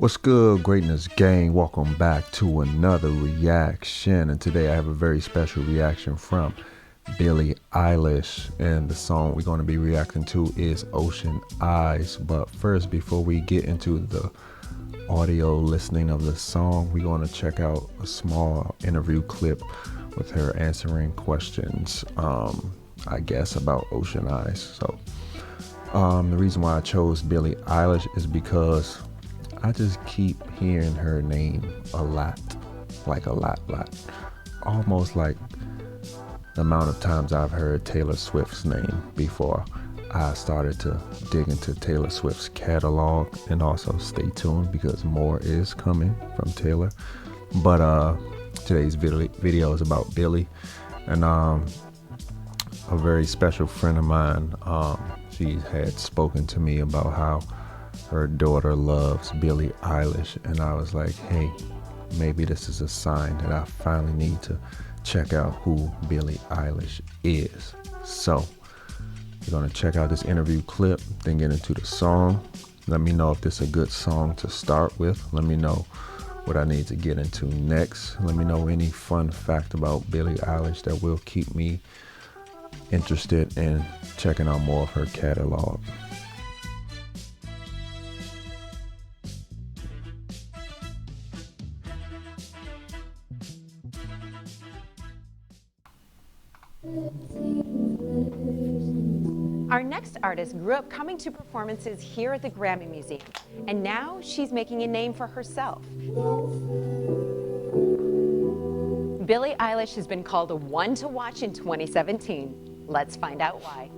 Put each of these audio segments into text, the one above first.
What's good, Greatness Gang? Welcome back to another reaction, and today I have a very special reaction from Billie Eilish, and the song we're going to be reacting to is Ocean Eyes. But first, before we get into the audio listening of the song, we're going to check out a small interview clip with her answering questions, I guess, about Ocean Eyes. So the reason why I chose Billie Eilish is because I just keep hearing her name a lot, like a lot, almost like the amount of times I've heard Taylor Swift's name before I started to dig into Taylor Swift's catalog. And also stay tuned because more is coming from Taylor. But today's video is about Billie, and a very special friend of mine, she had spoken to me about how her daughter loves Billie Eilish, and I was like, hey, maybe this is a sign that I finally need to check out who Billie Eilish is. So we're gonna check out this interview clip, then get into the song. Let me know if this is a good song to start with. Let me know what I need to get into next. Let me know any fun fact about Billie Eilish that will keep me interested in checking out more of her catalog. Our next artist grew up coming to performances here at the Grammy Museum, and now she's making a name for herself. Billie Eilish has been called a one to watch in 2017. Let's find out why.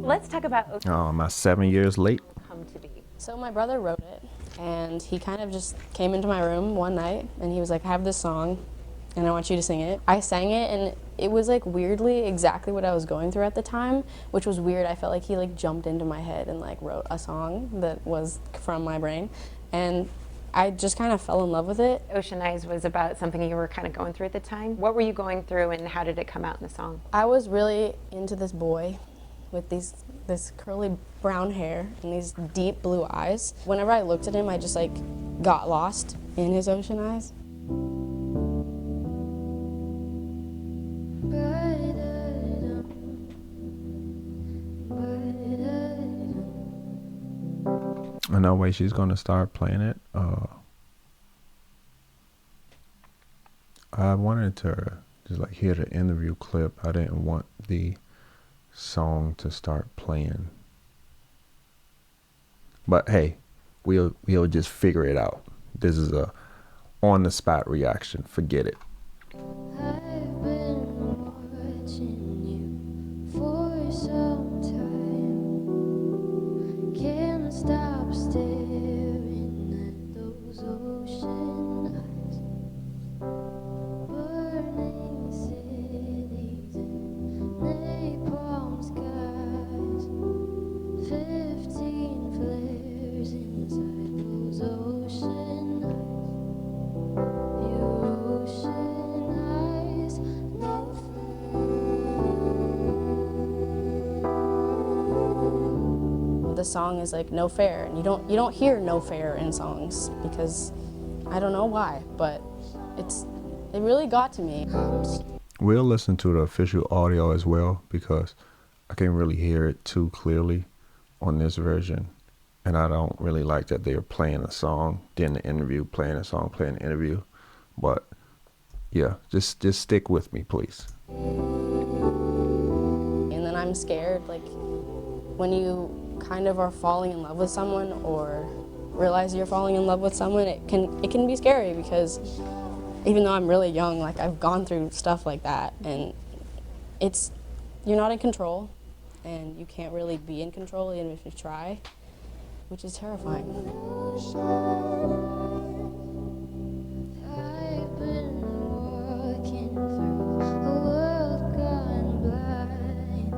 Let's talk about Oh, am I 7 years late? Come to Be. So my brother wrote it, and he kind of just came into my room one night, and he was like, I have this song, and I want you to sing it. I sang it, and it was like weirdly exactly what I was going through at the time, which was weird. I felt like he like jumped into my head and like wrote a song that was from my brain, and I just kind of fell in love with it. Ocean Eyes was about something you were kind of going through at the time. What were you going through, and how did it come out in the song? I was really into this boy with this curly brown hair and these deep blue eyes. Whenever I looked at him, I just like got lost in his ocean eyes. I know way she's gonna start playing it. I wanted to just like hear the interview clip. I didn't want the song to start playing. But hey, we'll just figure it out. This is a on the spot reaction. Forget it. I've been watching you for some time. Can't stop staring at those ocean eyes. Burning cities and napalm skies. 15 flares inside those ocean eyes. Your ocean eyes, no The song is like No Fair, and you don't hear No Fair in songs because I don't know why, but it really got to me. We'll listen to the official audio as well because I can't really hear it too clearly on this version, and I don't really like that they're playing a song, then the interview, playing a song, playing the interview. But yeah, just stick with me, please. And then I'm scared, like when you kind of are falling in love with someone or realize you're falling in love with someone, it can be scary because even though I'm really young, like I've gone through stuff like that, and you're not in control, and you can't really be in control even if you try, which is terrifying. I've been walking through a world gone blind.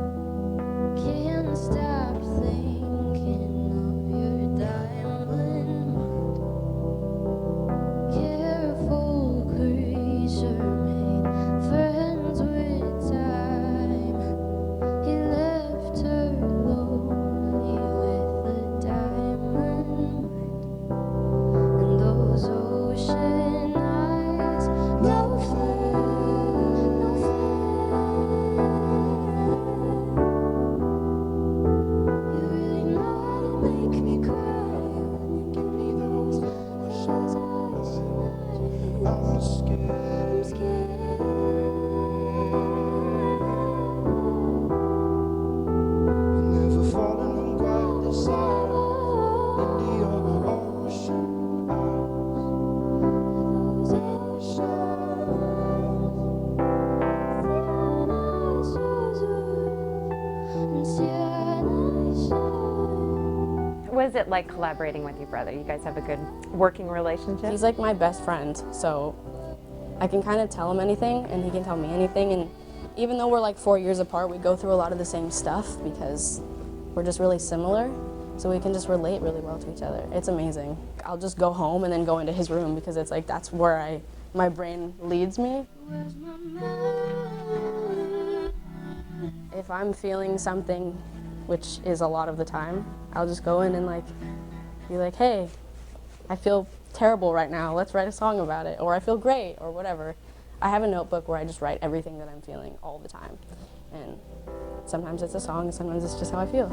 Can't stop thinking of your diamond mind. Careful creature made friends with time. He left her lonely with a diamond mind. it like collaborating with your brother? You guys have a good working relationship? He's like my best friend, so I can kind of tell him anything and he can tell me anything. And even though we're like 4 years apart, we go through a lot of the same stuff because we're just really similar. So we can just relate really well to each other. It's amazing. I'll just go home and then go into his room because it's like that's where my brain leads me. If I'm feeling something, which is a lot of the time, I'll just go in and like be like, hey, I feel terrible right now, let's write a song about it, or I feel great, or whatever. I have a notebook where I just write everything that I'm feeling all the time. And sometimes it's a song, and sometimes it's just how I feel.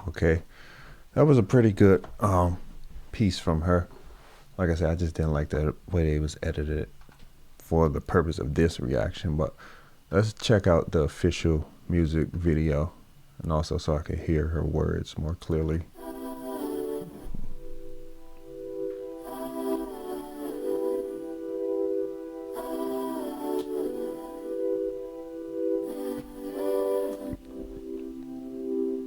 Okay, that was a pretty good piece from her. Like I said, I just didn't like the way it was edited for the purpose of this reaction, but let's check out the official music video, and also so I can hear her words more clearly.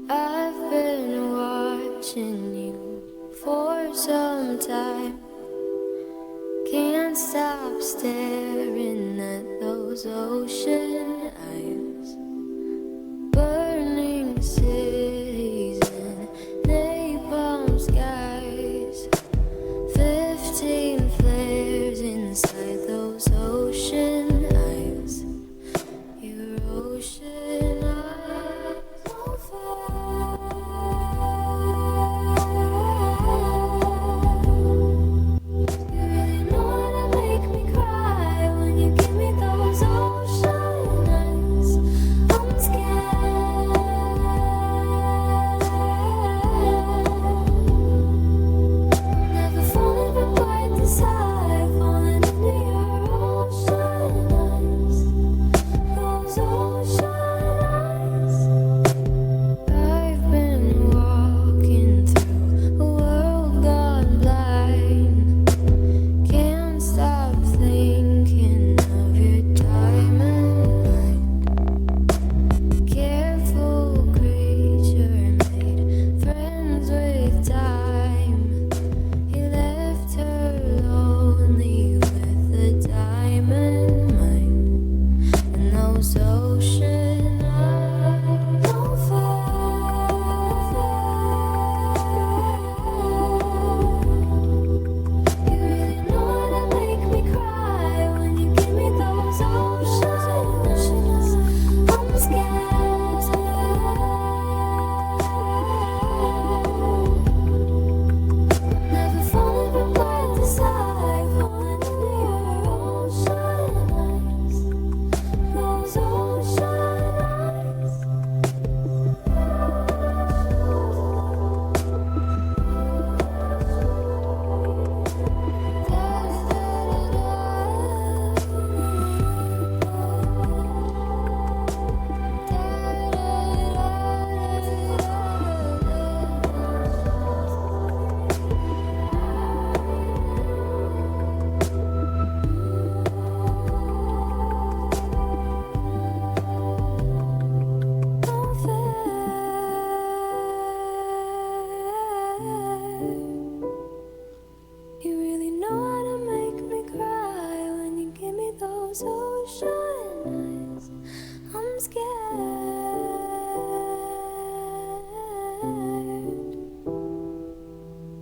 I've been watching you for some time. Can't stop staring at those ocean eyes. Burning cities and napalm skies. 15 flares inside those ocean eyes. Your ocean eyes on fire. You really know how to make me cry when you give me those ocean eyes. I'm scared. Never falling for quite this high, falling into your ocean eyes. Those ocean eyes. I've been walking through a world gone blind. Can't stop thinking of your diamond mind. Careful creature made friends with time. He left her lonely with a diamond mind. And those ocean eyes on fire. You really know how to make me cry when you give me those ocean eyes. I'm scared. Never falling for quite this high, falling into your ocean eyes. Those ocean eyes. You really know how to make me cry when you give me those ocean eyes. I'm scared.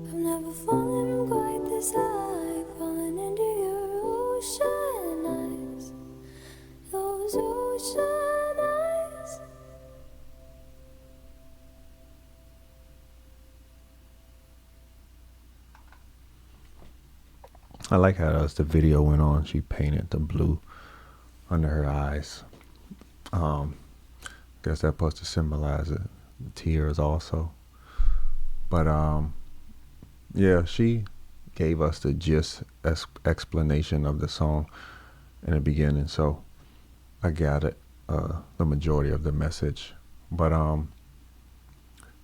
I've never fallen quite this high, falling into your ocean eyes. Those ocean eyes. I like how as the video went on, she painted the blue under her eyes. Guess that's supposed to symbolize it, the tears also. But yeah, she gave us the gist explanation of the song in the beginning, so I got it. the majority of the message. But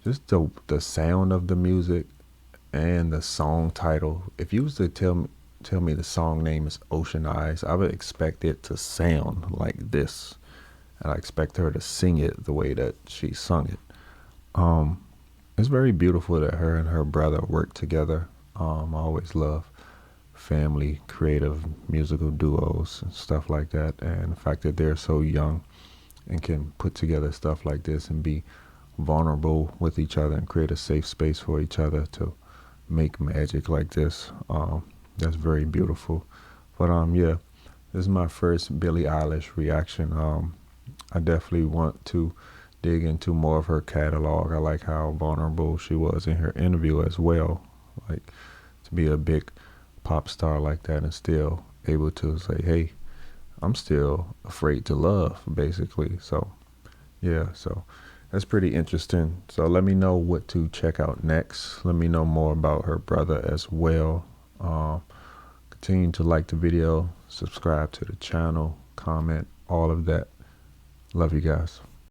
just the sound of the music and the song title. If you was to tell me the song name is Ocean Eyes, I would expect it to sound like this, and I expect her to sing it the way that she sung it. It's very beautiful that her and her brother work together. I always love family creative musical duos and stuff like that, and the fact that they're so young and can put together stuff like this and be vulnerable with each other and create a safe space for each other to make magic like this. That's very beautiful. But yeah, this is my first Billie Eilish reaction. I definitely want to dig into more of her catalog. I like how vulnerable she was in her interview as well. Like, to be a big pop star like that and still able to say, hey, I'm still afraid to love, basically. So yeah, so that's pretty interesting. So let me know what to check out next. Let me know more about her brother as well. Continue to like the video, subscribe to the channel, comment, all of that. Love you guys.